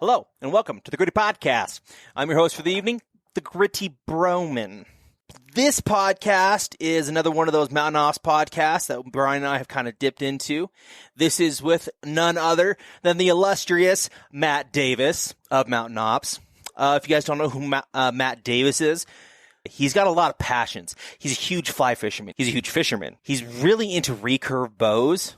Hello, and welcome to the Gritty Podcast. I'm your host for the evening, the Gritty Broman. This podcast is another one of those Mountain Ops podcasts that Brian and I have kind of dipped into. This is with none other than the illustrious Matt Davis of Mountain Ops. If you guys don't know who Matt Davis is, he's got a lot of passions. He's a huge fly fisherman. He's a huge fisherman. He's really into recurve bows,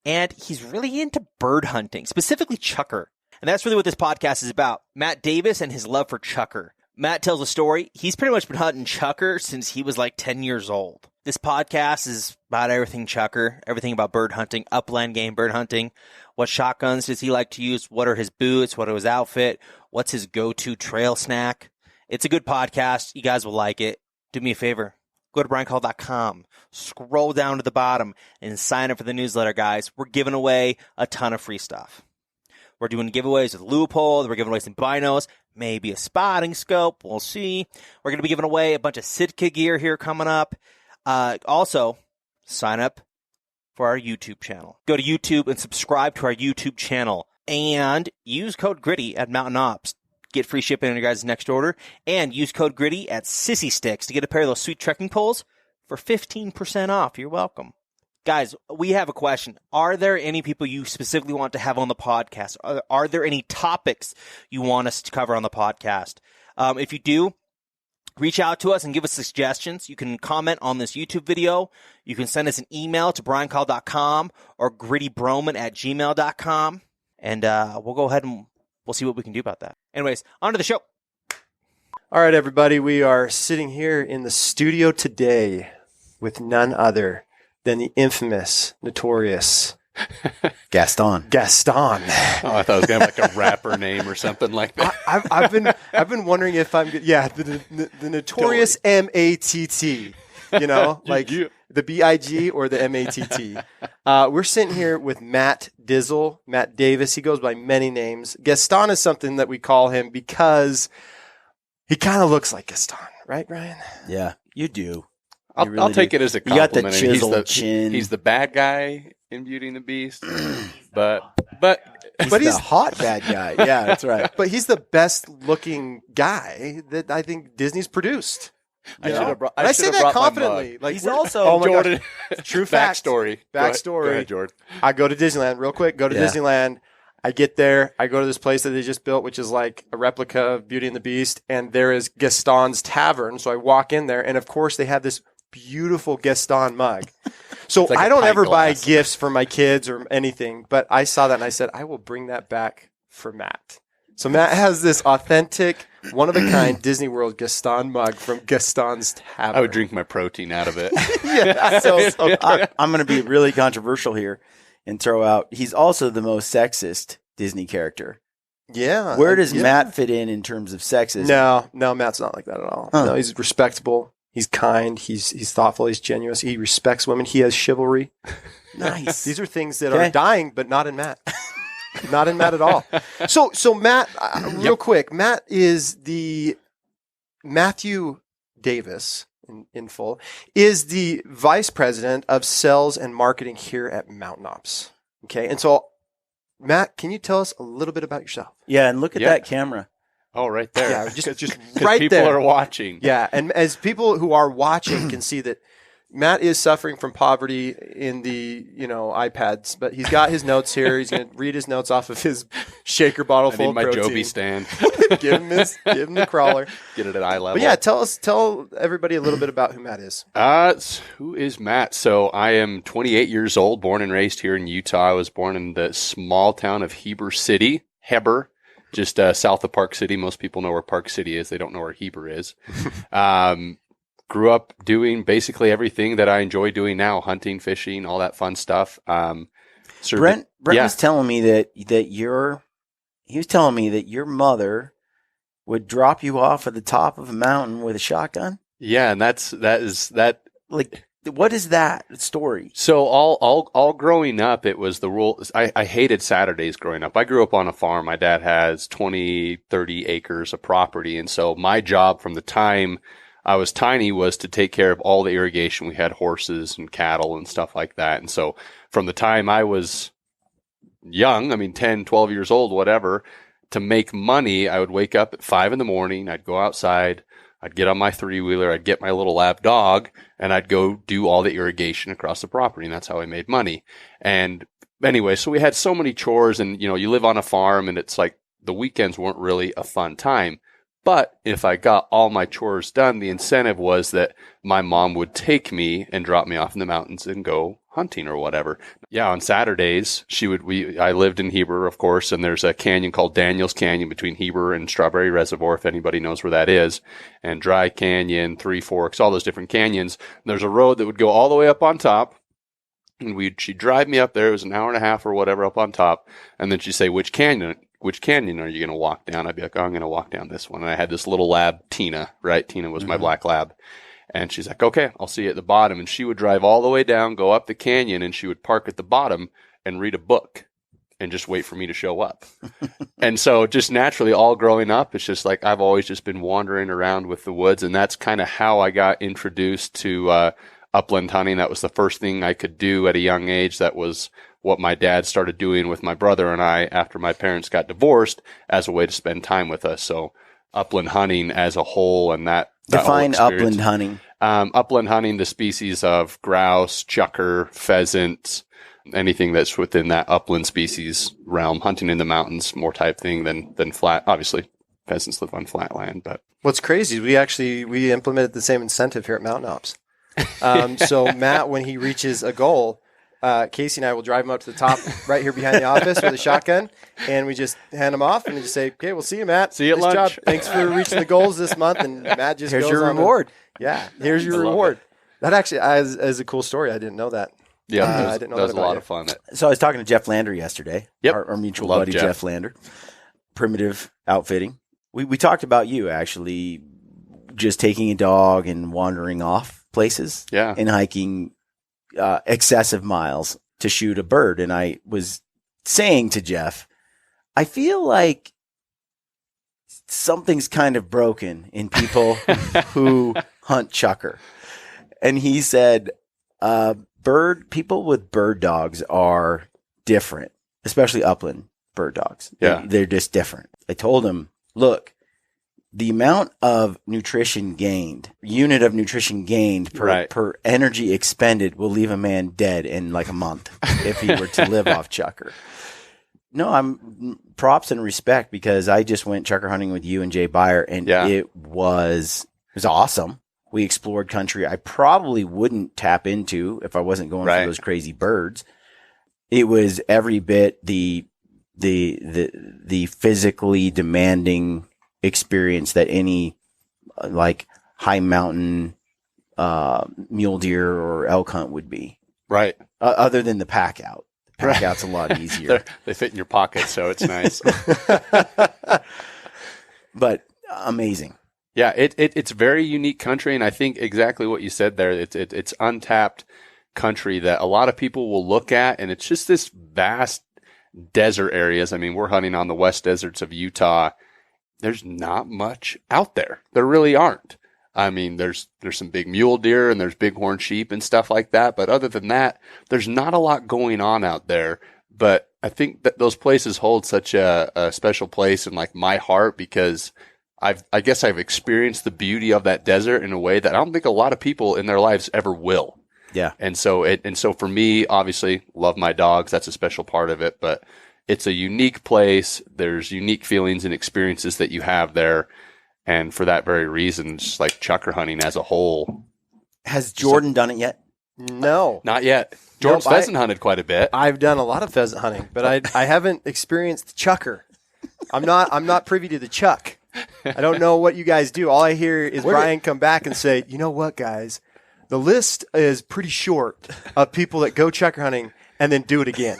and he's really into bird hunting, specifically chukar. And that's really what this podcast is about. Matt Davis and his love for chukar. Matt tells a story. He's pretty much been hunting chukar since he was like 10 years old. This podcast is about everything chukar, everything about bird hunting, upland game bird hunting. What shotguns does he like to use? What are his boots? What are his outfit? What's his go-to trail snack? It's a good podcast. You guys will like it. Do me a favor. Go to briancall.com. Scroll down to the bottom and sign up for the newsletter, guys. We're giving away a ton of free stuff. We're doing giveaways with Loophole. We're giving away some binos, maybe a spotting scope. We'll see. We're going to be giving away a bunch of Sitka gear here coming up. Also, sign up for our YouTube channel. Go to YouTube and subscribe to our YouTube channel. And use code GRITTY at Mountain Ops. Get free shipping on your guys' next order. And use code GRITTY at Sissy Sticks to get a pair of those sweet trekking poles for 15% off. You're welcome. Guys, we have a question. Are there any people you specifically want to have on the podcast? Are there any topics you want us to cover on the podcast? If you do, reach out to us and give us suggestions. You can comment on this YouTube video. You can send us an email to briancall.com or grittybroman@gmail.com. And we'll go ahead and we'll see what we can do about that. Anyways, on to the show. All right, everybody. We are sitting here in the studio today with none other than the infamous, notorious Gaston. Oh, I thought it was going to be like a rapper name or something like that. I've been wondering if I'm good. Yeah, the notorious MATT. You know, like the BIG or the MATT. We're sitting here with Matt Dizzle, Matt Davis. He goes by many names. Gaston is something that we call him because he kind of looks like Gaston, right, Brian? Yeah, you do. I'll take it as a compliment. You got the chiseled chin. He's the bad guy in Beauty and the Beast, but he's the hot bad guy. Yeah, that's right. But he's the best looking guy that I think Disney's produced. I should have brought. I say that confidently. Like he's also oh my Jordan. gosh. True fact. Backstory. Backstory. Go ahead, Jordan. I go to Disneyland real quick. Go to Disneyland. I get there. I go to this place that they just built, which is like a replica of Beauty and the Beast, and there is Gaston's Tavern. So I walk in there, and of course they have this beautiful Gaston mug. So like I don't ever buy glass. gifts for my kids or anything, but I saw that and I said, I will bring that back for Matt. So Matt has this authentic, one-of-a-kind Disney World Gaston mug from Gaston's Tavern. I would drink my protein out of it. Yeah. So I'm going to be really controversial here and throw out, he's also the most sexist Disney character. Yeah. Where does Matt fit in terms of sexism? No, Matt's not like that at all. Huh. No, he's respectable. He's kind. He's thoughtful. He's genuine. He respects women. He has chivalry. Nice. These are things that are dying, but not in Matt. Not in Matt at all. So Matt, real quick, Matt is the Matthew Davis in full is the vice president of sales and marketing here at Mountain Ops. Okay, and so Matt, can you tell us a little bit about yourself? Yeah, and look at that camera. Oh, right there. Yeah, just right people there. are watching. Yeah, and as people who are watching can see that Matt is suffering from poverty in the, iPads, but he's got his notes here. He's going to read his notes off of his shaker bottle I full need of my protein. Joby stand. give him the crawler. Get it at eye level. But yeah, tell everybody a little bit about who Matt is. Who is Matt? So I am 28 years old, born and raised here in Utah. I was born in the small town of Heber City, just south of Park City. Most people know where Park City is. They don't know where Heber is. Grew up doing basically everything that I enjoy doing now, hunting, fishing, all that fun stuff. Brent was telling me that your mother would drop you off at the top of a mountain with a shotgun. Yeah, and that is like, what is that story? So all growing up, it was the rule. I hated Saturdays growing up. I grew up on a farm. My dad has 20, 30 acres of property. And so my job from the time I was tiny was to take care of all the irrigation. We had horses and cattle and stuff like that. And so from the time I was young, 10, 12 years old, whatever, to make money, I would wake up at 5 a.m. I'd go outside. I'd get on my 3-wheeler. I'd get my little lab dog, and I'd go do all the irrigation across the property. And that's how I made money. And anyway, so we had so many chores, and you live on a farm, and it's like the weekends weren't really a fun time. But if I got all my chores done, the incentive was that my mom would take me and drop me off in the mountains and go hunting or whatever. Yeah, on Saturdays, I lived in Heber, of course, and there's a canyon called Daniels Canyon between Heber and Strawberry Reservoir, if anybody knows where that is, and Dry Canyon, Three Forks, all those different canyons. And there's a road that would go all the way up on top, and she'd drive me up there. It was an hour and a half or whatever up on top, and then she'd say, which canyon are you going to walk down? I'd be like, I'm going to walk down this one. And I had this little lab, Tina, right? Tina was my black lab. And she's like, okay, I'll see you at the bottom. And she would drive all the way down, go up the canyon, and she would park at the bottom and read a book and just wait for me to show up. And so just naturally, all growing up, it's just like I've always just been wandering around with the woods. And that's kind of how I got introduced to upland hunting. That was the first thing I could do at a young age. That was what my dad started doing with my brother and I after my parents got divorced as a way to spend time with us. So upland hunting as a whole, and that define upland hunting. Upland hunting, the species of grouse, chukar, pheasant, anything that's within that upland species realm. Hunting in the mountains, more type thing than flat. Obviously, pheasants live on flat land, but what's crazy is we implemented the same incentive here at Mountain Ops. So Matt, when he reaches a goal, Casey and I will drive him up to the top right here behind the office with a shotgun, and we just hand him off and just say, okay, we'll see you, Matt. See you at nice lunch. Job. Thanks for reaching the goals this month. And Matt just here's goes your on reward. Here's your reward. That actually is a cool story. I didn't know that. Yeah, I didn't know that was that a lot about of fun. So I was talking to Jeff Lander yesterday. Yep. Our mutual Love buddy, Jeff Lander. Primitive Outfitting. We talked about you actually just taking a dog and wandering off places. Yeah. And hiking excessive miles to shoot a bird. And I was saying to Jeff, I feel like something's kind of broken in people who hunt chukar. And he said, people with bird dogs are different, especially upland bird dogs. Yeah. They're just different. I told him, look, the amount of nutrition gained, unit of nutrition gained per energy expended will leave a man dead in like a month if he were to live off chukar. No, I'm props and respect, because I just went chukar hunting with you and Jay Beyer, and it was awesome. We explored country I probably wouldn't tap into if I wasn't going for those crazy birds. It was every bit the physically demanding experience that any like high mountain mule deer or elk hunt would be. Right. Other than the pack out. The pack out's a lot easier. They fit in your pocket, so it's nice. But amazing. Yeah, it's very unique country, and I think exactly what you said there. It's untapped country that a lot of people will look at, and it's just this vast desert areas. I mean, we're hunting on the west deserts of Utah. There's not much out there. There really aren't. I mean, there's some big mule deer and there's bighorn sheep and stuff like that. But other than that, there's not a lot going on out there. But I think that those places hold such a special place in like my heart, because I guess I've experienced the beauty of that desert in a way that I don't think a lot of people in their lives ever will. Yeah. And so for me, obviously, love my dogs. That's a special part of it, but it's a unique place. There's unique feelings and experiences that you have there. And for that very reason, just like chukar hunting as a whole. Has Jordan done it yet? No. Not yet. Jordan's pheasant hunted quite a bit. I've done a lot of pheasant hunting, but I haven't experienced chukar. I'm not privy to the chuck. I don't know what you guys do. All I hear is Brian come back and say, you know what, guys? The list is pretty short of people that go chukar hunting and then do it again.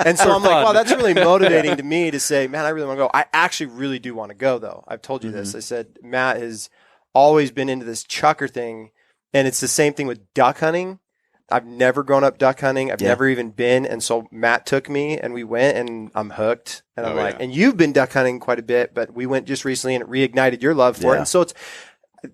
And so I'm like, wow, that's really motivating to me to say, man, I really want to go. I actually really do want to go, though. I've told you this. I said, Matt has always been into this chukar thing, and it's the same thing with duck hunting. I've never grown up duck hunting. I've never even been. And so Matt took me and we went, and I'm hooked. And I'm like, and you've been duck hunting quite a bit, but we went just recently and it reignited your love for it. And so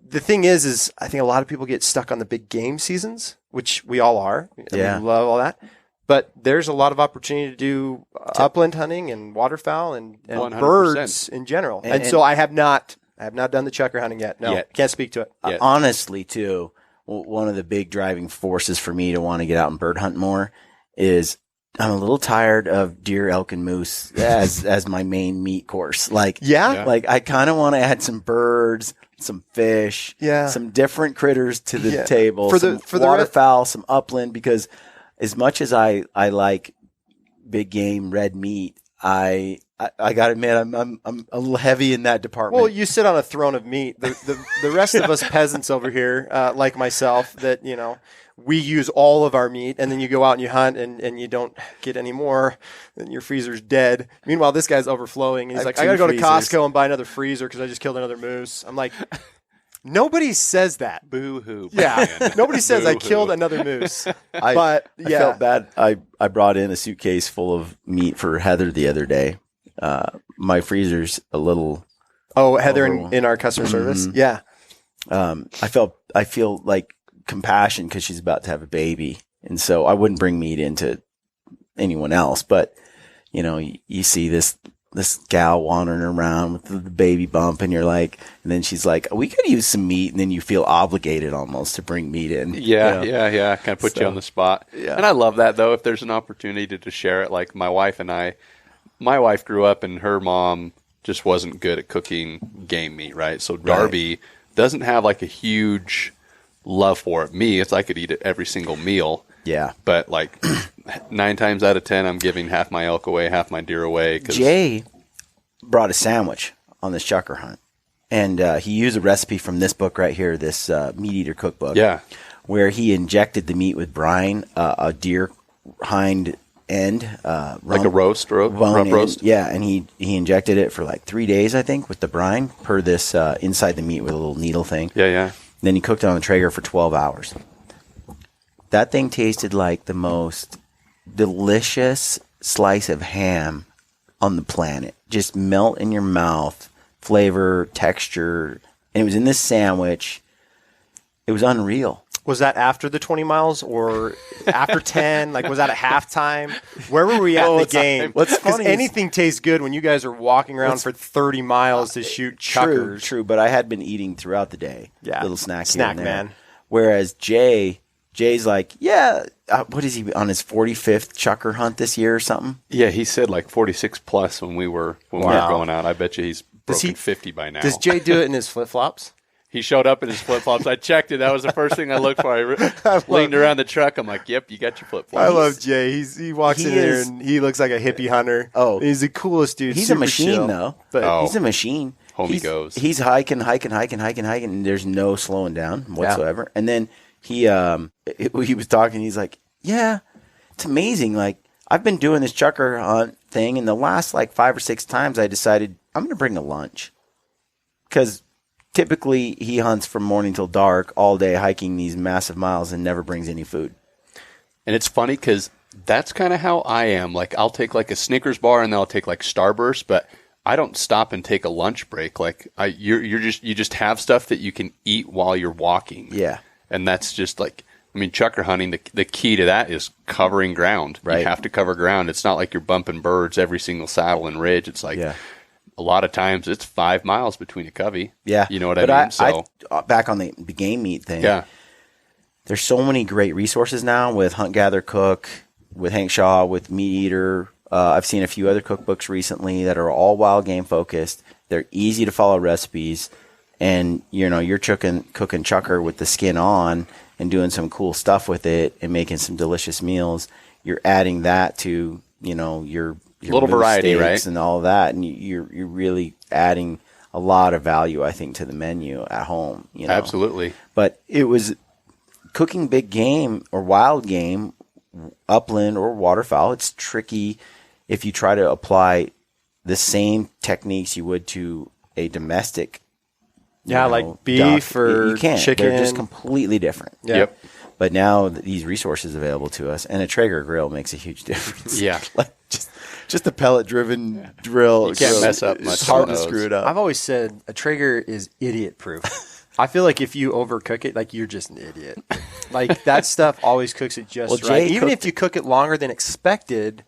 the thing is I think a lot of people get stuck on the big game seasons, which we all are. We love all that. But there's a lot of opportunity to do upland hunting and waterfowl and 100%. birds in general. And so I have not done the chukar hunting yet. No, can't speak to it. Honestly, too, one of the big driving forces for me to want to get out and bird hunt more is I'm a little tired of deer, elk, and moose as my main meat course. Like, like I kind of want to add some birds, some fish, some different critters to the table, for the waterfowl, some upland, because as much as I like big game, red meat, I gotta admit I'm a little heavy in that department. Well, you sit on a throne of meat. The rest of us peasants over here, like myself, that we use all of our meat, and then you go out and you hunt, and you don't get any more, and your freezer's dead. Meanwhile, this guy's overflowing. He's like, I gotta go to Costco and buy another freezer because I just killed another moose. I'm like, nobody says that. Boo-hoo. Yeah, nobody says I killed another moose. I felt bad. I brought in a suitcase full of meat for Heather the other day. My freezer's a little. Oh, Heather in our customer service. Yeah. I feel like compassion because she's about to have a baby, and so I wouldn't bring meat into anyone else. But you see this gal wandering around with the baby bump, and you're like, and then she's like, we could use some meat, and then you feel obligated almost to bring meat in. Yeah. Kind of put you on the spot. Yeah. And I love that though. If there's an opportunity to share it, like my wife grew up and her mom just wasn't good at cooking game meat, right? So Darby doesn't have like a huge love for it. Me, I could eat it every single meal. Yeah. But like 9 times out of 10, I'm giving half my elk away, half my deer away. Jay brought a sandwich on this chukar hunt, and he used a recipe from this book right here, this Meat Eater cookbook. Yeah. Where he injected the meat with brine, a deer hind end, like a roast or a rub roast. Yeah, and he injected it for like 3 days, I think, with the brine per this inside the meat with a little needle thing. Yeah. Then he cooked it on the Traeger for 12 hours. That thing tasted like the most delicious slice of ham on the planet. Just melt in your mouth, flavor, texture. And it was in this sandwich. It was unreal. Was that after the 20 miles or after 10? Like, was that at halftime? Where were we at in the game? What's funny is anything tastes good when you guys are walking around for 30 miles to shoot chukars. True, but I had been eating throughout the day. Yeah. Little snack Snack here and there. man. Whereas Jay's like, what is he on his 45th chukar hunt this year or something? Yeah, he said like 46 plus when we were going out. I bet you he's broken 50 by now. Does Jay do it in his flip-flops? He showed up in his flip-flops. I checked it. That was the first thing I looked for. I leaned around the truck. I'm like, yep, you got your flip-flops. I love Jay. He walks in there and he looks like a hippie hunter. Oh. He's the coolest dude. He's a machine, chill. But he's a machine. Home he goes. He's hiking, and there's no slowing down whatsoever. Yeah. And then he was talking. He's like, yeah, it's amazing. Like, I've been doing this chukar hunt thing, and the last like 5 or 6 times I decided I'm going to bring a lunch. Because typically he hunts from morning till dark all day hiking these massive miles and never brings any food. And it's funny because that's kind of how I am. Like, I'll take like a Snickers bar and then I'll take like Starburst, but I don't stop and take a lunch break. Like, you just have stuff that you can eat while you're walking. Yeah. And that's just like, I mean, chukar hunting, the key to that is covering ground. Right. You have to cover ground. It's not like you're bumping birds every single saddle and ridge. It's like, a lot of times it's 5 miles between a covey. Yeah. You know what I mean? So back on the game meat thing. Yeah. There's so many great resources now with Hunt, Gather, Cook, with Hank Shaw, with Meat Eater. I've seen a few other cookbooks recently that are all wild game focused. They're easy to follow recipes. And, you're cooking chukar with the skin on and doing some cool stuff with it and making some delicious meals. You're adding that to, your little variety, right? And all that. And you're really adding a lot of value, I think, to the menu at home. Absolutely. But it was cooking big game or wild game, upland or waterfowl. It's tricky if you try to apply the same techniques you would to a domestic. Like beef or you can't. chicken. They're just completely different. Yeah. Yep. But now these resources available to us, and a Traeger grill makes a huge difference. Yeah. Like just a pellet-driven drill. You can't mess up much. It's hard to screw it up. I've always said a Traeger is idiot-proof. I feel like if you overcook it, like you're just an idiot. Like that stuff always cooks it just Well, right. Jay Even cooked- if you cook it longer than expected,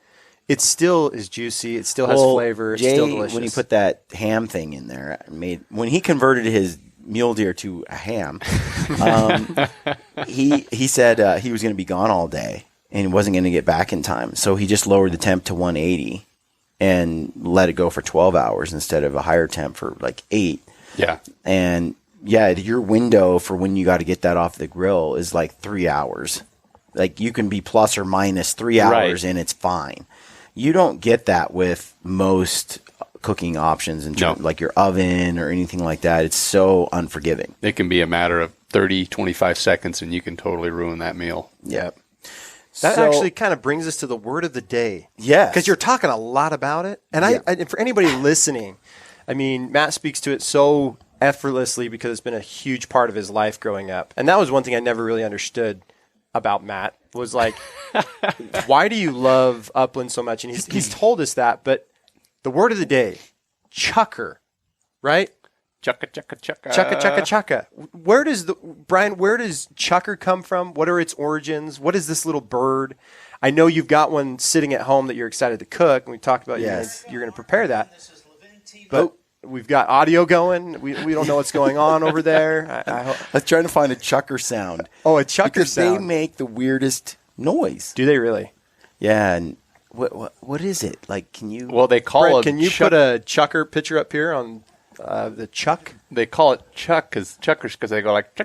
it still is juicy. It still has flavor. It's Jay, still delicious. when he put that ham thing in there, when he converted his mule deer to a ham, he said he was going to be gone all day and he wasn't going to get back in time. So he just lowered the temp to 180 and let it go for 12 hours instead of a higher temp for like 8. Yeah. And yeah, your window for when you got to get that off the grill is like 3 hours. Like you can be plus or minus 3 hours and it's fine. You don't get that with most cooking options in terms like your oven or anything like that. It's so unforgiving. It can be a matter of 30, 25 seconds and you can totally ruin that meal. Yeah. That actually kind of brings us to the word of the day. Yes. Because you're talking a lot about it. And I for anybody listening, I mean, Matt speaks to it so effortlessly because it's been a huge part of his life growing up. And that was one thing I never really understood about Matt was like, why do you love Upland so much? And he's told us that, but the word of the day, chukar, right? Chukka, chukka, chukka. Chukka, chukka, chukka. Brian, where does chukar come from? What are its origins? What is this little bird? I know you've got one sitting at home that you're excited to cook, and we talked about you're going to prepare that. But we've got audio going. We don't know what's going on over there. I was trying to find a chukar sound. Oh, a chukar because sound. they make the weirdest noise. Do they really? Yeah, and what is it? Like, can you... Well, they call Brent, it... can you put a chukar picture up here on the chuck? They call it chuckers because they go like...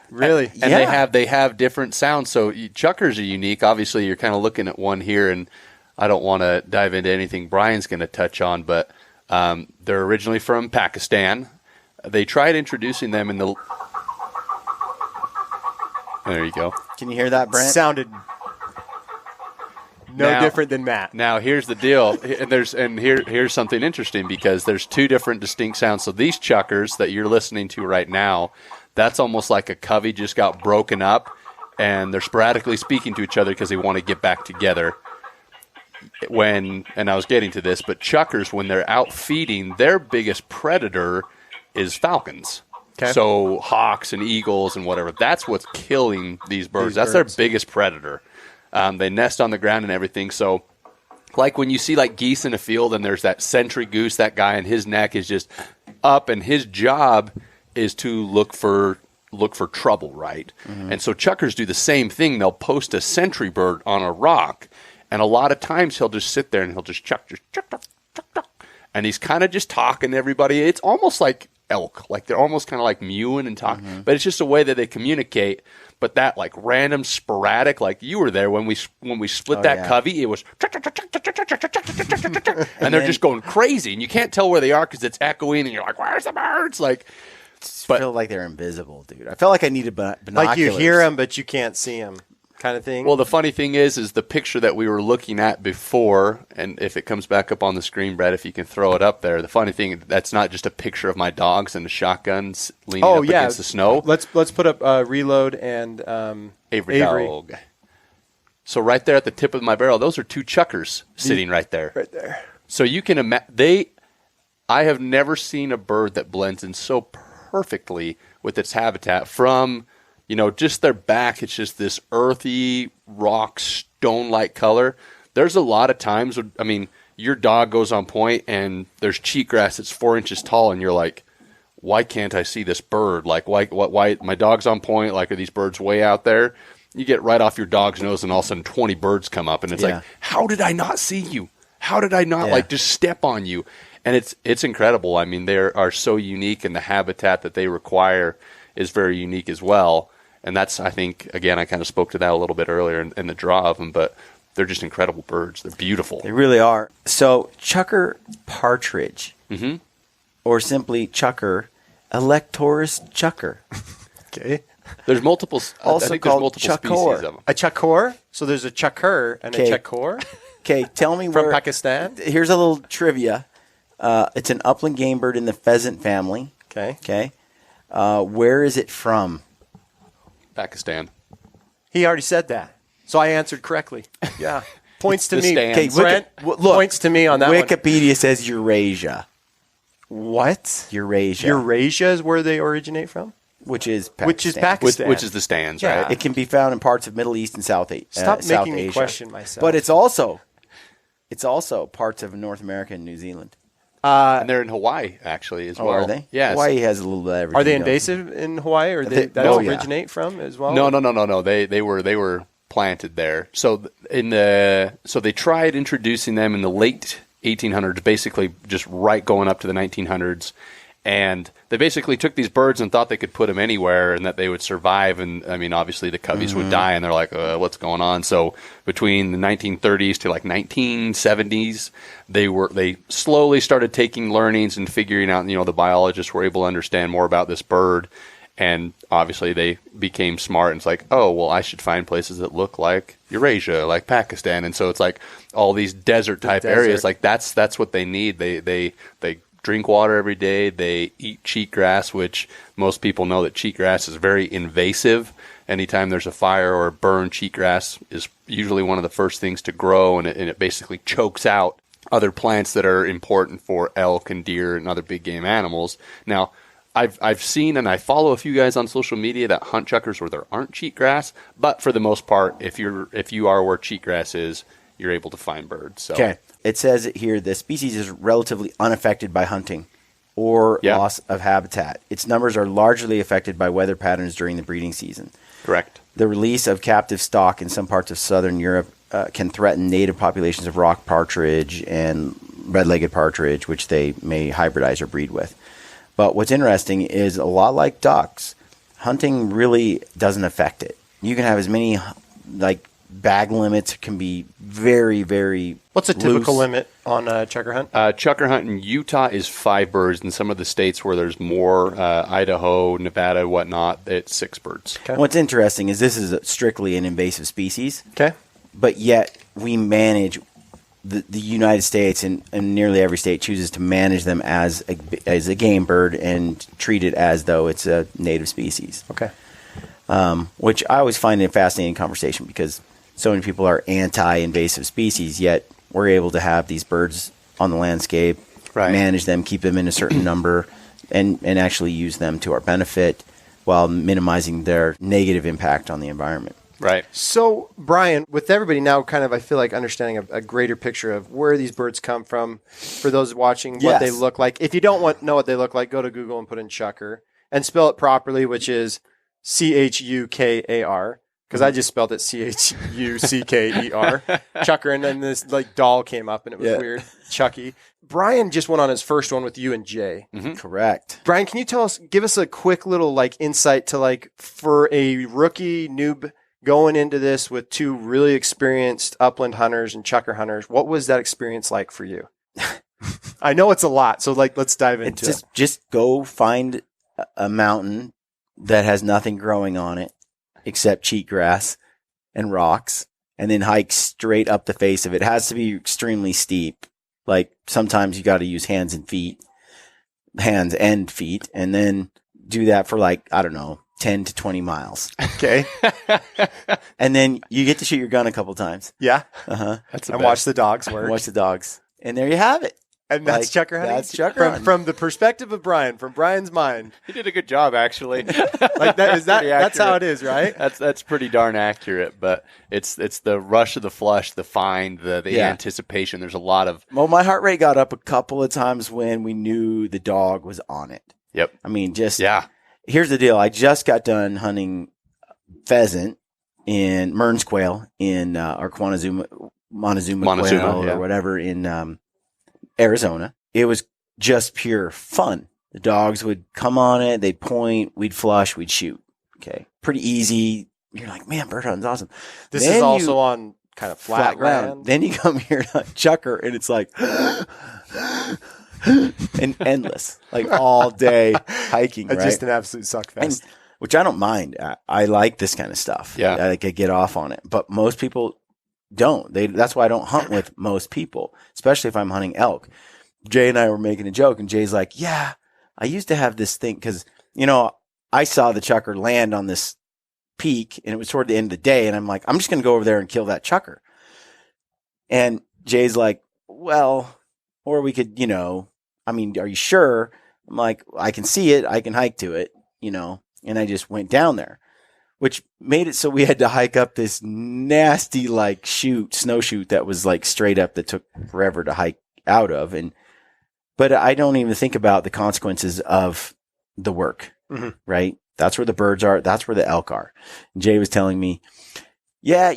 Really? And they have different sounds. So chuckers are unique. Obviously, you're kind of looking at one here, and I don't want to dive into anything Brian's going to touch on, but they're originally from Pakistan. They tried introducing them in the... There you go. Can you hear that, Brent? Sounded different than Matt. Now here's the deal, and here's something interesting because there's two different distinct sounds. So these chuckers that you're listening to right now, that's almost like a covey just got broken up, and they're sporadically speaking to each other because they want to get back together. And I was getting to this, but chuckers, when they're out feeding, their biggest predator is falcons. Okay. So hawks and eagles and whatever. That's what's killing these birds. That's their biggest predator. They nest on the ground and everything. So like when you see like geese in a field and there's that sentry goose, that guy and his neck is just up and his job is to look for trouble, right? Mm-hmm. And so chuckers do the same thing. They'll post a sentry bird on a rock, and a lot of times he'll just sit there and he'll just chuck. And he's kind of just talking to everybody. It's almost like elk. Like they're almost kind of like mewing and talking. But it's just a way that they communicate. But that like random sporadic, like you were there when we split covey, it was and they're just going crazy. And you can't tell where they are because it's echoing and you're like, where's the birds? Like, I feel like they're invisible, dude. I felt like I needed binoculars. Like you hear them, but you can't see them. Kind of thing. Well, the funny thing is the picture that we were looking at before, and if it comes back up on the screen, Brett, if you can throw it up there. The funny thing, that's not just a picture of my dogs and the shotguns leaning up against the snow. Let's put up Reload and Avery Dog. So right there at the tip of my barrel, those are two chuckers sitting right there. Right there. So you can imagine I have never seen a bird that blends in so perfectly with its habitat from. Just their back, it's just this earthy, rock, stone-like color. There's a lot of times, your dog goes on point and there's cheatgrass that's 4 inches tall and you're like, why can't I see this bird? Like, why my dog's on point? Like, are these birds way out there? You get right off your dog's nose and all of a sudden 20 birds come up and it's like, how did I not see you? How did I not, just step on you? And it's incredible. I mean, they are so unique and the habitat that they require is very unique as well. And that's, I think, again, I kind of spoke to that a little bit earlier in the draw of them, but they're just incredible birds. They're beautiful. They really are. So, chukar partridge, or simply chukar, Electoris chukar. Okay. There's multiple, also I think called there's multiple chukor. species of them. A chukor? So there's a chukar and a chukor? Okay, tell me From Pakistan? Here's a little trivia. It's an upland game bird in the pheasant family. Okay. Where is it from? Pakistan. He already said that. So I answered correctly. Yeah. Points to me. Okay, Brent, look, points to me on that one. Wikipedia says Eurasia. What? Eurasia. Eurasia is where they originate from? Which is Pakistan. Which is the stands, Yeah. right? It can be found in parts of Middle East and South Asia. Stop South making me Asia. question myself. But it's also parts of North America and New Zealand. And they're in Hawaii, actually, as well. Are they? Yes. Hawaii has a little bit of everything. Are they going. invasive in Hawaii, or They- that oh, yeah. originate from as well? No. They were planted there. So they tried introducing them in the late 1800s, basically just right going up to the 1900s. And they basically took these birds and thought they could put them anywhere and that they would survive. And I mean, obviously the cubbies would die, and they're like, what's going on? So between the 1930s to like 1970s, they slowly started taking learnings and figuring out, the biologists were able to understand more about this bird. And obviously they became smart, and it's like, oh, well, I should find places that look like Eurasia, like Pakistan. And so it's like all these desert type areas, like that's what they need. They drink water every day. They eat cheatgrass, which most people know that cheatgrass is very invasive. Anytime there's a fire or a burn, cheatgrass is usually one of the first things to grow, and it basically chokes out other plants that are important for elk and deer and other big game animals. Now, I've seen and I follow a few guys on social media that hunt chukars where there aren't cheatgrass, but for the most part, if you are where cheatgrass is, you're able to find birds. So. Okay. It says it here, the species is relatively unaffected by hunting or loss of habitat. Its numbers are largely affected by weather patterns during the breeding season. Correct. The release of captive stock in some parts of southern Europe can threaten native populations of rock partridge and red-legged partridge, which they may hybridize or breed with. But what's interesting is a lot like ducks, hunting really doesn't affect it. You can have as many, bag limits can be very, very What's a typical loose. limit on a chukar hunt? Chukar hunt in Utah is 5 birds. In some of the states where there's more, Idaho, Nevada, whatnot, it's 6 birds. Okay. What's interesting is this is strictly an invasive species, Okay. but yet we manage the United States and nearly every state chooses to manage them as a game bird and treat it as though it's a native species. Okay. Which I always find a fascinating conversation because so many people are anti-invasive species, yet we're able to have these birds on the landscape, manage them, keep them in a certain number, and actually use them to our benefit while minimizing their negative impact on the environment. Right. So, Brian, with everybody now kind of, I feel like, understanding a greater picture of where these birds come from, for those watching, what they look like. If you don't know what they look like, go to Google and put in chukar and spell it properly, which is Chukar, because I just spelled it Chucker, Chukar, and then this doll came up and it was weird. Chucky. Brian just went on his first one with you and Jay. Mm-hmm. Correct. Brian, can you give us a quick little insight to for a rookie noob going into this with 2 really experienced upland hunters and chukar hunters? What was that experience like for you? I know it's a lot, so let's dive into it. Just go find a mountain that has nothing growing on it except cheatgrass and rocks, and then hike straight up the face of it. It has to be extremely steep. Sometimes you got to use hands and feet, and then do that for 10 to 20 miles. Okay. And then you get to shoot your gun a couple times. Yeah. Uh-huh. And watch the dogs work. Watch the dogs. And there you have it. And that's chukar hunting? That's chukar hunting. From the perspective of Brian, from Brian's mind. He did a good job, actually. That's how it is, right? That's pretty darn accurate, but it's the rush of the flush, the find, the anticipation. There's a lot of... Well, my heart rate got up a couple of times when we knew the dog was on it. Yep. I mean, here's the deal. I just got done hunting pheasant in Mearns quail in Montezuma quail or whatever in Arizona. It was just pure fun. The dogs would come on it, they'd point, we'd flush, we'd shoot. Okay. Pretty easy. You're like, man, bird hunting's awesome. This is also on kind of flat ground. Then you come here to chukar and it's and endless, all day hiking, right? Just an absolute suck fest. Which I don't mind. I like this kind of stuff. Yeah. I could get off on it. But most people don't. That's why I don't hunt with most people, especially if I'm hunting elk. Jay and I were making a joke, and Jay's like, yeah, I used to have this thing because, I saw the chukar land on this peak, and it was toward the end of the day, and I'm like, I'm just going to go over there and kill that chukar. And Jay's like, well, or we could, I mean, are you sure? I'm like, I can see it. I can hike to it, and I just went down there, which made it so we had to hike up this nasty, like, snow chute that was like straight up that took forever to hike out of. But I don't even think about the consequences of the work, right? That's where the birds are. That's where the elk are. And Jay was telling me, yeah,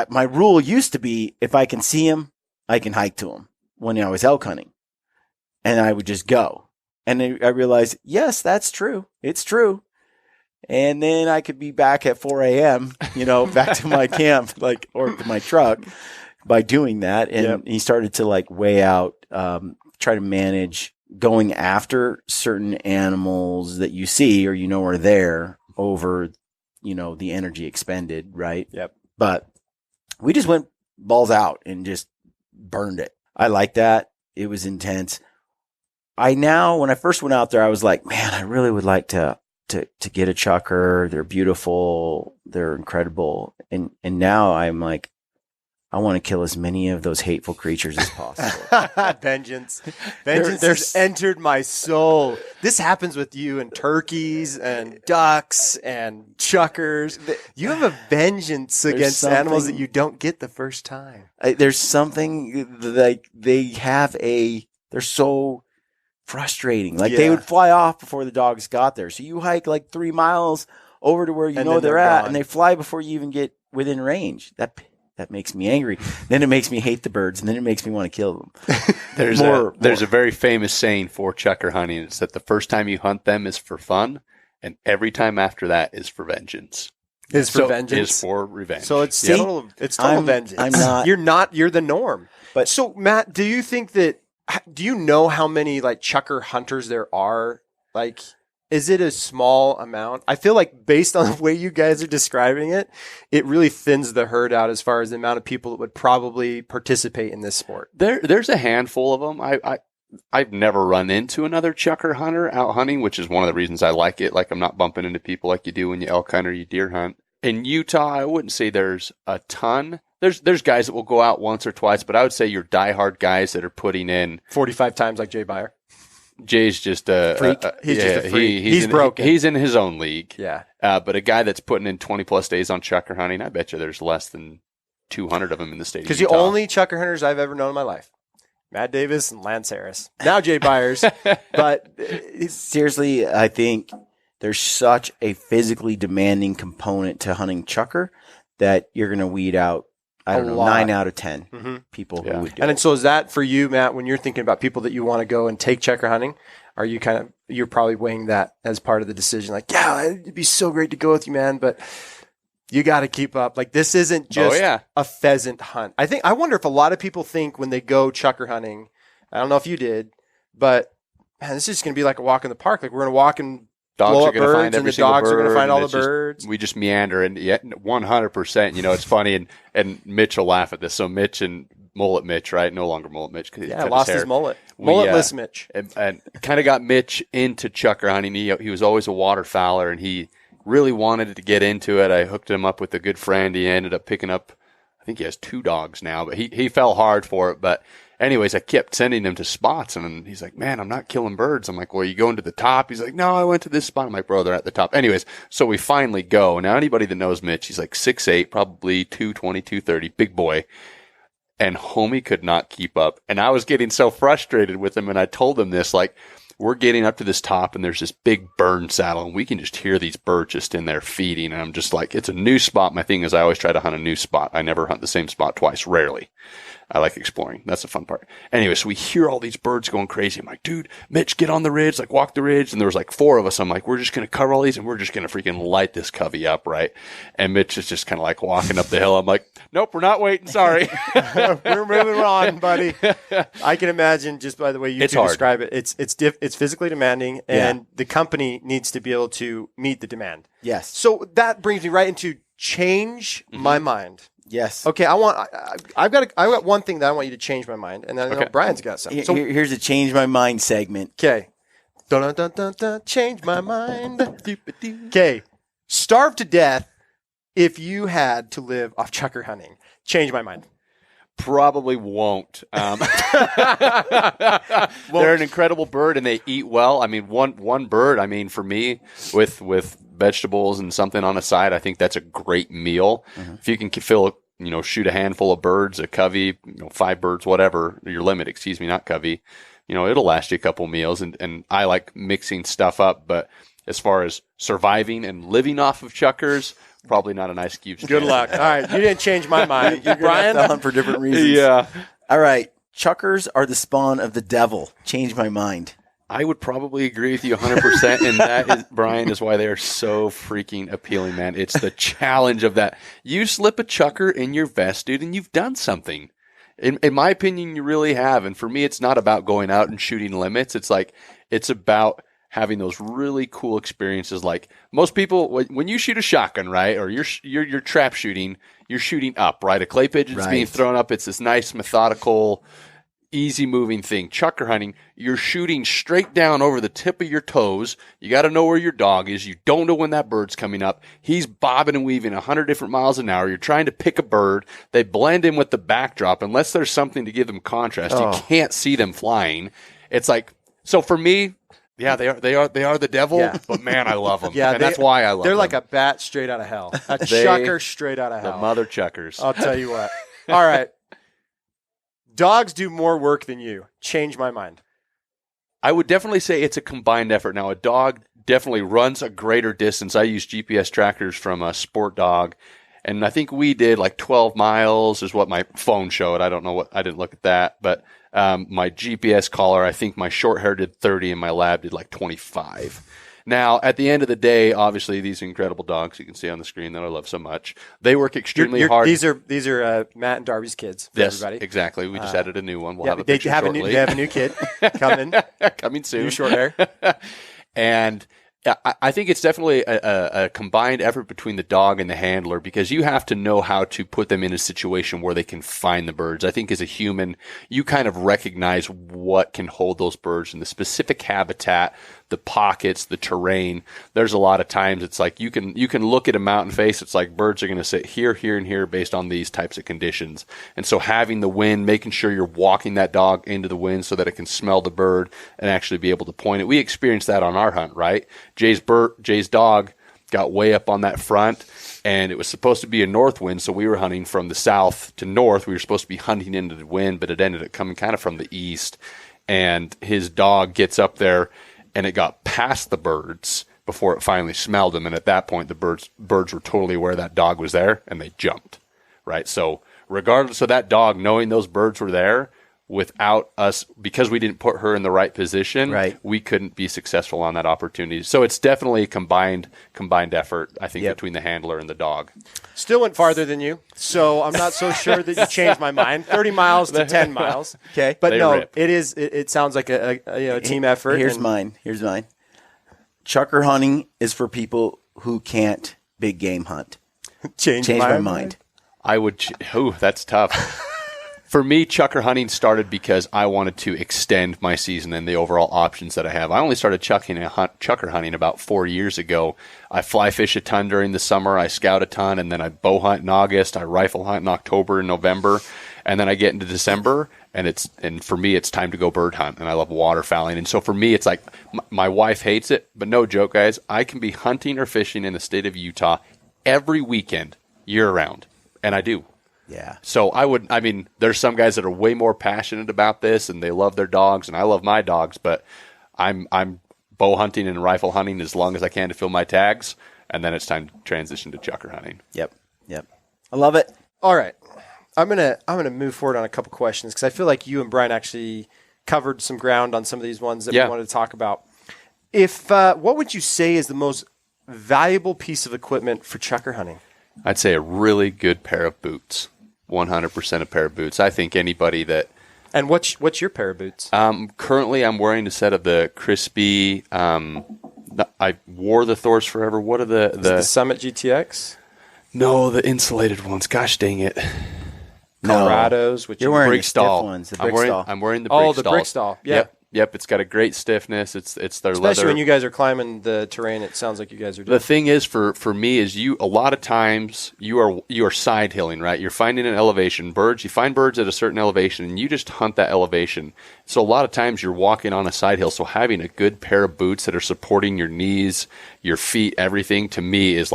my rule used to be if I can see him, I can hike to him when I was elk hunting. And I would just go. And I realized, yes, that's true. It's true. And then I could be back at 4 a.m., back to my camp, or to my truck by doing that. And he started to weigh out, try to manage going after certain animals that you see or are there over, the energy expended, right? Yep. But we just went balls out and just burned it. I like that. It was intense. When I first went out there, I was like, man, I really would like to get a chukar. They're beautiful. They're incredible. And now I'm like, I want to kill as many of those hateful creatures as possible. Vengeance has entered my soul. This happens with you and turkeys and ducks and chukars. You have a vengeance against animals that you don't get the first time. There's something they're so frustrating. They would fly off before the dogs got there. So you hike 3 miles over to where they're at, gone. And they fly before you even get within range. That makes me angry. Then it makes me hate the birds, and then it makes me want to kill them. There's a very famous saying for chukar hunting. It's that the first time you hunt them is for fun, and every time after that is for vengeance. Is for vengeance. Is for revenge. So it's total vengeance. I'm not. You're the norm. But so Matt, do you think that? Do you know how many chukar hunters there are? Is it a small amount? I feel like based on the way you guys are describing it, it really thins the herd out as far as the amount of people that would probably participate in this sport. There's a handful of them. I've never run into another chukar hunter out hunting, which is one of the reasons I like it. I'm not bumping into people like you do when you elk hunt or you deer hunt. In Utah, I wouldn't say there's a ton. There's guys that will go out once or twice, but I would say your diehard guys that are putting in 45 times like Jay Beyer. Jay's just a freak. He's just a freak. He's broken. He's in his own league. Yeah. But a guy that's putting in 20 plus days on chukar hunting, I bet you there's less than 200 of them in the state of Utah. Because the only chukar hunters I've ever known in my life, Matt Davis and Lance Harris. Now Jay Byers. But seriously, I think there's such a physically demanding component to hunting chukar that you're going to weed out, 9 out of 10 people who would do it. And so is that for you, Matt, when you're thinking about people that you want to go and take chukar hunting, are you you're probably weighing that as part of the decision? It'd be so great to go with you, man, but you got to keep up. This isn't just a pheasant hunt. I wonder if a lot of people think when they go chukar hunting, I don't know if you did, but man, this is going to be like a walk in the park. We're going to walk and dogs are going to find every single bird. The dogs are going to find all the birds. We just meander, and 100%. It's funny, and Mitch will laugh at this. So Mitch and Mullet Mitch, right? No longer Mullet Mitch because he lost his mullet. Mulletless Mitch, and kind of got Mitch into chukar hunting. He was always a waterfowler, and he really wanted to get into it. I hooked him up with a good friend. He ended up picking up, I think he has 2 dogs now, but he fell hard for it. But anyways, I kept sending him to spots, and he's like, man, I'm not killing birds. I'm like, well, are you going to the top? He's like, no, I went to this spot. I'm like, bro, they're at the top. Anyways, so we finally go. Now, anybody that knows Mitch, he's 6'8", probably 220, 230, big boy. And homie could not keep up. And I was getting so frustrated with him, and I told him this, we're getting up to this top, and there's this big burn saddle, and we can just hear these birds just in there feeding. And I'm just like, it's a new spot. My thing is I always try to hunt a new spot. I never hunt the same spot twice, rarely. I like exploring. That's the fun part. Anyway, so we hear all these birds going crazy. I'm like, dude, Mitch, get on the ridge, walk the ridge. And there was 4 of us. I'm like, we're just going to cover all these, and we're just going to freaking light this covey up, right? And Mitch is just kind of walking up the hill. I'm like, nope, we're not waiting. Sorry. We're moving on, buddy. I can imagine just by the way you describe it. It's physically demanding, and the company needs to be able to meet the demand. Yes. So that brings me right into change my mind. Yes. Okay, I've got one thing that I want you to change my mind, and then I know Brian's got something. So here's a change my mind segment. Okay. Dun, dun, dun, dun, change my mind. Okay. Starve to death if you had to live off chukar hunting. Change my mind. Probably won't. They're an incredible bird, and they eat well. I mean, one bird. I mean, for me, with vegetables and something on the side, I think that's a great meal. Mm-hmm. If you can shoot a handful of birds, a covey, 5 birds, whatever your limit. Excuse me, not covey. It'll last you a couple meals, and I like mixing stuff up. But as far as surviving and living off of chukars, probably not a nice excuse. Good luck. All right, you didn't change my mind. You're Brian, have to hunt for different reasons. Yeah. All right, chukars are the spawn of the devil. Change my mind. I would probably agree with you 100%, and that, Brian, is why they are so freaking appealing, man. It's the challenge of that. You slip a chukar in your vest, dude, and you've done something. In my opinion, you really have. And for me, it's not about going out and shooting limits. It's about having those really cool experiences. Like most people, when you shoot a shotgun, right, or you're trap shooting, you're shooting up, right? A clay pigeon's being thrown up. It's this nice, methodical, easy moving thing. Chukar hunting, you're shooting straight down over the tip of your toes. You got to know where your dog is. You don't know when that bird's coming up. He's bobbing and weaving 100 different miles an hour. You're trying to pick a bird. They blend in with the backdrop. Unless there's something to give them contrast, you can't see them flying. It's like, so for me, yeah, they are the devil, but man, I love them. Yeah, and that's why I love them. They're like a bat straight out of hell. A chukar straight out of hell. The mother chukars. I'll tell you what. All right. Dogs do more work than you. Change my mind. I would definitely say it's a combined effort. Now, a dog definitely runs a greater distance. I use GPS trackers from a Sport Dog, and I think we did like 12 miles is what my phone showed. I don't know I didn't look at that, but my GPS collar, I think my short hair did 30 and my lab did like 25. Now, at the end of the day, obviously, these incredible dogs you can see on the screen that I love so much, they work extremely hard. These are Matt and Darby's kids. Yes, everybody. Exactly. We just added a new one. We'll have a picture shortly. They have a new kid coming. Coming soon. New short hair. And I think it's definitely a combined effort between the dog and the handler, because you have to know how to put them in a situation where they can find the birds. I think as a human, you kind of recognize what can hold those birds in the specific habitat, the pockets, the terrain. There's a lot of times it's like you can look at a mountain face. It's like birds are going to sit here, here, and here based on these types of conditions. And so having the wind, making sure you're walking that dog into the wind so that it can smell the bird and actually be able to point it. We experienced that on our hunt, right? Jay's dog got way up on that front, and it was supposed to be a north wind, so we were hunting from the south to north. We were supposed to be hunting into the wind, but it ended up coming kind of from the east. And his dog gets up there, and it got past the birds before it finally smelled them. And at that point, the birds were totally aware that dog was there, and they jumped, right? So regardless of that dog knowing those birds were there, without us, because we didn't put her in the right position, we couldn't be successful on that opportunity. So it's definitely a combined effort, I think, between the handler and the dog. Still went farther than you, so I'm not so sure that you changed my mind. 30 miles to 10 miles. Okay, but it sounds like a team effort. Here's mine. Chukar hunting is for people who can't big game hunt. Change my mind. I would. That's tough. For me, chukar hunting started because I wanted to extend my season and the overall options that I have. I only started chukar hunting about 4 years ago. I fly fish a ton during the summer. I scout a ton, and then I bow hunt in August. I rifle hunt in October and November, and then I get into December, and for me, it's time to go bird hunt, and I love waterfowling. And so for me, it's like my wife hates it, but no joke, guys. I can be hunting or fishing in the state of Utah every weekend, year round, and I do. Yeah. So there's some guys that are way more passionate about this and they love their dogs, and I love my dogs, but I'm bow hunting and rifle hunting as long as I can to fill my tags, and then it's time to transition to chukar hunting. Yep. I love it. All right. I'm gonna move forward on a couple questions because I feel like you and Brian actually covered some ground on some of these ones that we wanted to talk about. What would you say is the most valuable piece of equipment for chukar hunting? I'd say a really good pair of boots. 100% a pair of boots. I think anybody that... And what's your pair of boots? Currently, I'm wearing a set of the crispy... I wore the Thors forever. What are the Summit GTX? No, the insulated ones. Gosh dang it. Colorados. You're wearing Brickstall. the stiff ones. The Brickstall. I'm wearing the Brickstall. Oh, the Brickstall. Yeah. Yep, it's got a great stiffness. It's their Especially leather. when you guys are climbing the terrain, it sounds like you guys are doing. The thing is, for me, is a lot of times you are side hilling, right? You're finding an elevation. You find birds at a certain elevation, and you just hunt that elevation. So a lot of times you're walking on a side hill. So having a good pair of boots that are supporting your knees, your feet, everything, to me is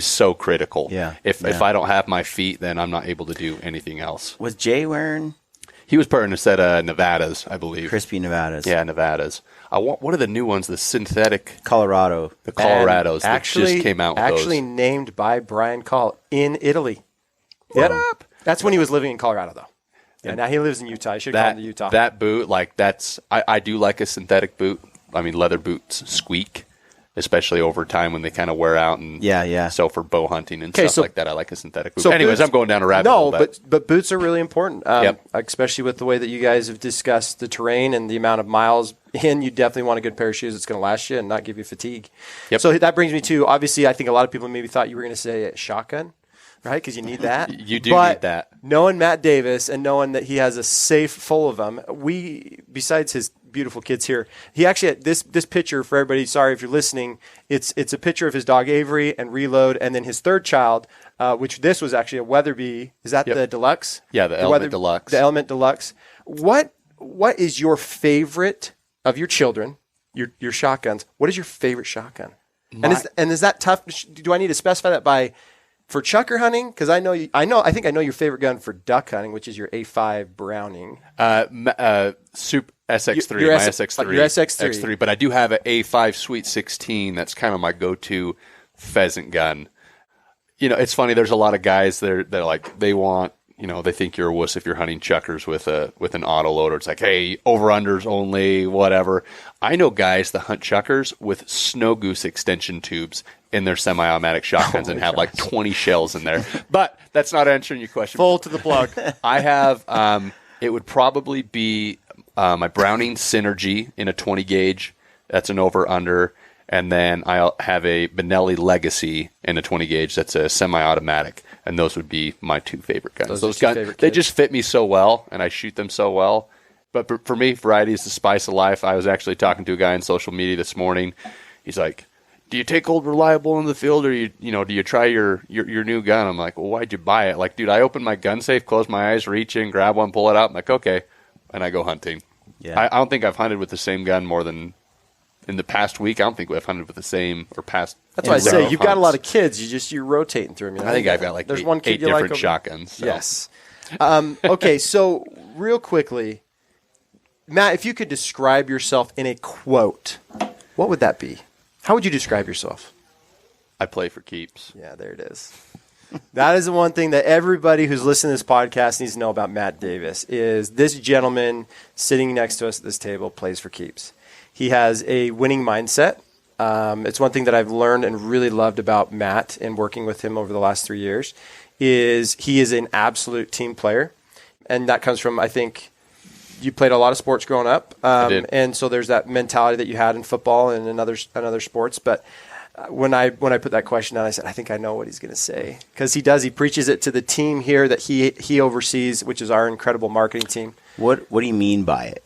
so critical. Yeah. If I don't have my feet, then I'm not able to do anything else. Was Jay wearing He was putting a set of Nevadas, I believe. crispy Nevadas? Yeah, Nevadas. What are the new ones? The synthetic, Colorado. the Colorados that actually, just came out with actually those. named by Brian Call in Italy. What up? That's when he was living in Colorado, though. Yeah, now he lives in Utah. I should have called him to Utah. That boot, I do like a synthetic boot. I mean, leather boots squeak, especially over time when they kind of wear out. And Yeah. So for bow hunting and Okay, stuff so- like that, I like a synthetic boot. so Anyways, boots- I'm going down a rabbit hole. but boots are really important, Yep. especially with the way that you guys have discussed the terrain and the amount of miles in. You definitely want a good pair of shoes that's going to last you and not give you fatigue. Yep. So that brings me to, obviously, I think a lot of people maybe thought you were going to say a shotgun, right? Because you need that. You do But need that. Knowing Matt Davis and knowing that he has a safe full of them, besides his beautiful kids here, he actually had this picture for everybody. Sorry if you're listening. It's a picture of his dog Avery and Reload, and then his third child, which this was actually a Weatherby. Is that the deluxe? Yeah, the Element Deluxe. The Element Deluxe. What is your favorite of your children? Your shotguns. What is your favorite shotgun? And is that tough? Do I need to specify that for chukar hunting? Because I think I know your favorite gun for duck hunting, which is your A5 Browning. Soup SX3, Your my S- SX3. your SX3. X3, but I do have an A5 Sweet 16. That's kind of my go-to pheasant gun. You know, it's funny. There's a lot of guys they're like, they want, you know, they think you're a wuss if you're hunting chukars with an auto loader. It's like, hey, over-unders only, whatever. I know guys that hunt chukars with snow goose extension tubes in their semi-automatic shotguns and have like 20 shells in there. But that's not answering your question. Full to the plug. I have, it would probably be my Browning Synergy in a 20 gauge. That's an over-under. And then I'll have a Benelli Legacy in a 20 gauge. That's a semi-automatic. And those would be my two favorite guns. Those guns, favorite they kids. just fit me so well, and I shoot them so well. But for me, variety is the spice of life. I was actually talking to a guy on social media this morning. He's like, do you take Old Reliable in the field, or do you try your new gun? I'm like, well, why'd you buy it? Like, dude, I open my gun safe, close my eyes, reach in, grab one, pull it out. I'm like, okay, and I go hunting. Yeah. I don't think I've hunted with the same gun more than in the past week. I don't think I've hunted with the same or past. That's why I say row you've of got a lot hunts. of kids. You're rotating through them. You know? I think I've got like There's eight, one kid eight you like different over- shotguns. So. Yes. Okay, so real quickly, Matt, if you could describe yourself in a quote, what would that be? How would you describe yourself? I play for keeps. Yeah, there it is. That is the one thing that everybody who's listening to this podcast needs to know about Matt Davis is this gentleman sitting next to us at this table plays for keeps. He has a winning mindset. It's one thing that I've learned and really loved about Matt and working with him over the last 3 years is he is an absolute team player. And that comes from, I think, you played a lot of sports growing up. I did. And so there's that mentality that you had in football and in other sports. But when I put that question down, I said, I think I know what he's going to say. Because he does. He preaches it to the team here that he oversees, which is our incredible marketing team. What do you mean by it?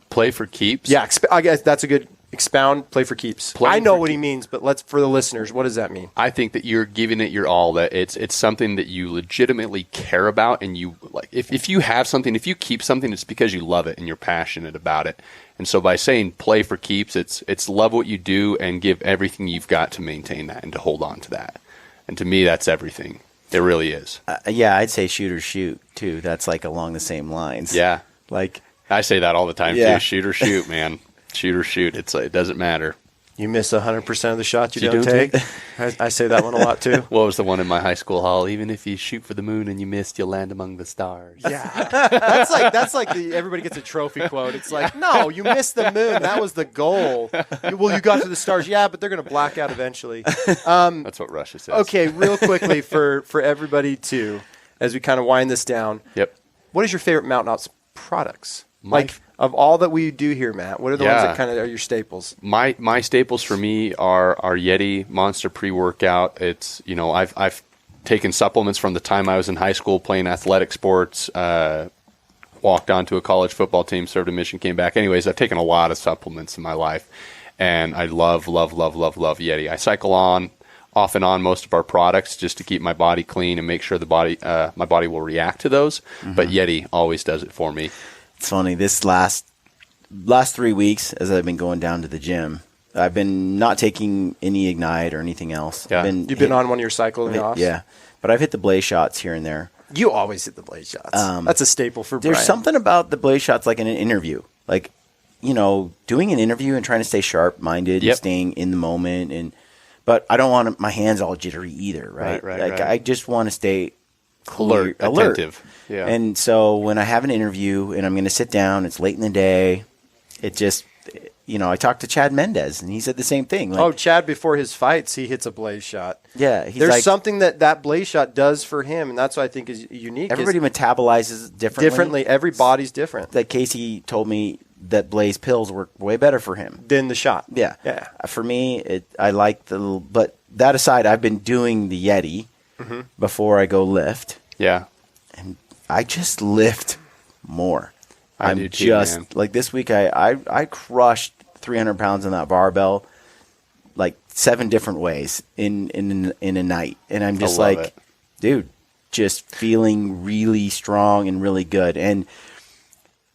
Play for keeps. Yeah, I guess that's a good expound. Play for keeps. Play I know for what he means, but for the listeners, what does that mean? I think that you're giving it your all. That it's something that you legitimately care about, and you like. If you have something, if you keep something, it's because you love it and you're passionate about it. And so by saying play for keeps, it's love what you do and give everything you've got to maintain that and to hold on to that. And to me, that's everything. It really is. Yeah, I'd say shoot or shoot too. That's like along the same lines. Yeah, Like I say that all the time Yeah. too. Shoot or shoot, man. Shoot or shoot. It doesn't matter. You miss 100% of the shots you You don't don't take. I say that one a lot too. What was the one in my high school hall? Even if you shoot for the moon and you missed, you'll land among the stars. Yeah, that's like the everybody gets a trophy quote. It's like, no, you missed the moon. That was the goal. Well, you got to the stars. Yeah, but they're going to black out eventually. That's what Russia says. Okay, real quickly for everybody too, as we kind of wind this down. Yep. What is your favorite Mountain Ops products? Of all that we do here, Matt, what are the ones Yeah. that kind of are your staples? My staples for me are Yeti Monster pre-workout. It's, you know, I've taken supplements from the time I was in high school playing athletic sports, walked onto a college football team, served a mission, came back. Anyways, I've taken a lot of supplements in my life, and I love Yeti. I cycle off and on most of our products just to keep my body clean and make sure my body will react to those. But Yeti always does it for me. It's funny. This last 3 weeks, as I've been going down to the gym, I've been not taking any Ignite or anything else. Yeah. You've been on one of your cycling offs? Yeah. But I've hit the blaze shots here and there. You always hit the blaze shots. That's a staple for Brian. There's something about the blaze shots, like in an interview. Like, doing an interview and trying to stay sharp-minded and staying in the moment. But I don't want my hands all jittery either, right? Right. I just want to stay alert. Attentive. Yeah. And so when I have an interview and I'm going to sit down, it's late in the day, it just... I talked to Chad Mendez, and he said the same thing. Like, Chad, before his fights, he hits a blaze shot. Yeah. There's something that blaze shot does for him, and that's what I think is unique. Everybody metabolizes differently. Every body's different. Like Casey told me that blaze pills work way better for him than the shot. Yeah. For me, I like but that aside, I've been doing the Yeti before I go lift. Yeah. And I just lift more. I do too, man. Like this week, I crushed 300 pounds on that barbell, like 7 different ways in a night, and I'm just like, dude, just feeling really strong and really good. And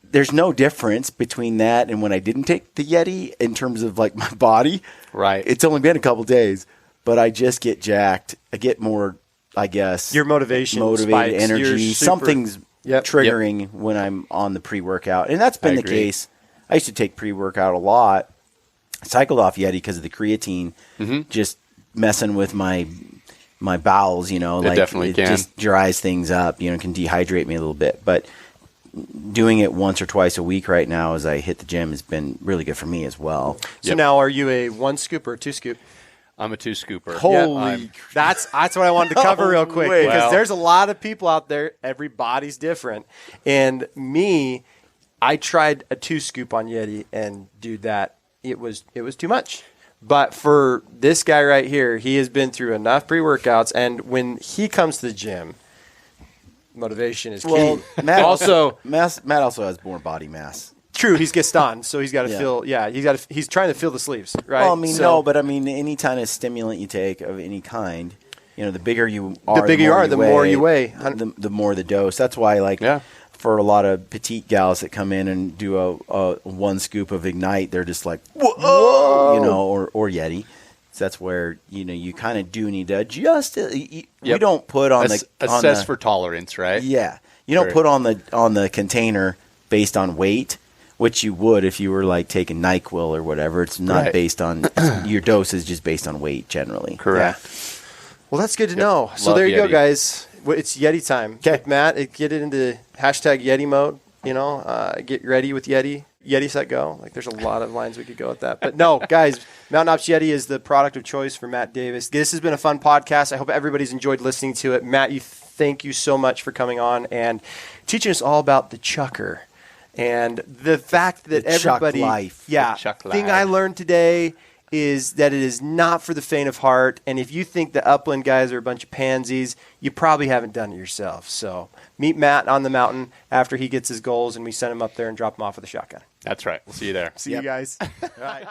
there's no difference between that and when I didn't take the Yeti in terms of like my body. Right. It's only been a couple days, but I just get jacked. I get more, I guess. Your motivated spikes, energy. Something's triggering when I'm on the pre-workout. And that's been the case. I used to take pre-workout a lot. I cycled off Yeti because of the creatine, just messing with my bowels, It definitely can. Just dries things up, can dehydrate me a little bit. But doing it once or twice a week right now as I hit the gym has been really good for me as well. So now are you a 1 scoop or a 2 scoop? I'm a 2 scooper. Holy! That's what I wanted to cover real quick because there's a lot of people out there. Everybody's different, and me, I tried a 2 scoop on Yeti, and dude, it was too much. But for this guy right here, he has been through enough pre-workouts, and when he comes to the gym, motivation is key. Well, Matt also has more body mass. True, he's Gaston, so he's got to feel. Yeah, he's trying to feel the sleeves, right? Well, any kind of stimulant you take of any kind, the bigger you are, the more you weigh, the more the dose. That's why, for a lot of petite gals that come in and do a 1 scoop of Ignite, they're just like, whoa, or Yeti. So that's where you kind of do need to adjust. We don't put on assess for tolerance, right? Yeah, you don't put on the container based on weight, which you would if you were like taking NyQuil or whatever. It's not based on your dose is just based on weight generally. Correct. Yeah. Well, that's good to know. So there you go, guys. It's Yeti time. Okay, Matt, get it into #Yeti mode. Get ready with Yeti. Yeti set go. Like there's a lot of lines we could go with that. But no, guys, Mountain Ops Yeti is the product of choice for Matt Davis. This has been a fun podcast. I hope everybody's enjoyed listening to it. Matt, thank you so much for coming on and teaching us all about the Chukar. And the fact that everybody, thing I learned today is that it is not for the faint of heart. And if you think the Upland guys are a bunch of pansies, you probably haven't done it yourself. So meet Matt on the mountain after he gets his goals, and we send him up there and drop him off with a shotgun. That's right. We'll see you there. See you guys. All right.